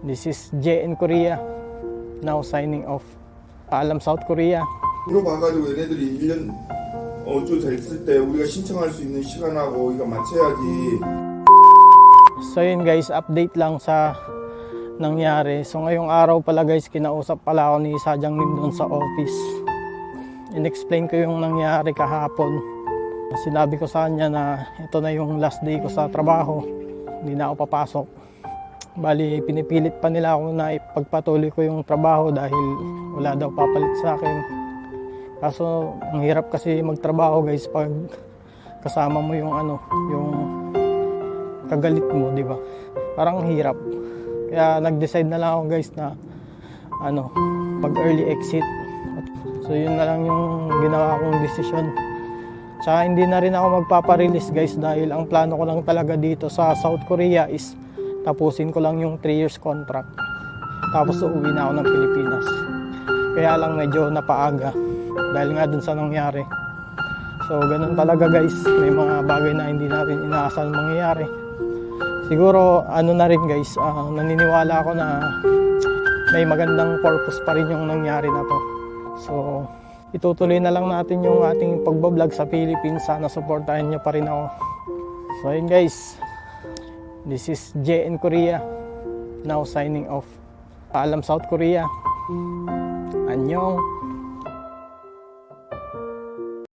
This is JN Korea. Now signing off. Paalam South Korea. 물어봐가지고 얘네들이 1년 좀 됐을 때 우리가 신청할 수 있는 시간하고 이거 맞춰야지. So yun guys, update lang sa nangyari. So ngayong araw pala guys, kinausap pala ako ni Sadyang Lim doon sa office. In-explain ko yung nangyari kahapon. Sinabi ko sa kanya na ito na yung last day ko sa trabaho. Hindi na ako papasok. Bali, pinipilit pa nila ako na ipagpatuloy ko yung trabaho dahil wala daw papalit sa akin. Kaso, ang hirap kasi magtrabaho guys pag kasama mo yung yung kagalit mo, di ba? Parang hirap. Kaya nag-decide na lang ako guys na pag early exit. So yun na lang yung ginawa kong desisyon. Tsaka hindi na rin ako magpaparelease guys dahil ang plano ko lang talaga dito sa South Korea is tapusin ko lang yung 3 years contract. Tapos uuwi na ako ng Pilipinas. Kaya lang medyo napaaga dahil nga dun sa nangyari. So ganun talaga guys, may mga bagay na hindi natin inaasahan mangyayari. Siguro na rin guys, naniniwala ako na may magandang purpose pa rin yung nangyari na to. So itutuloy na lang natin yung ating pagbablog sa Philippines. Sana supportahan nyo pa rin ako. So ayun guys, this is JN Korea. Now signing off. Paalam South Korea. Annyeong.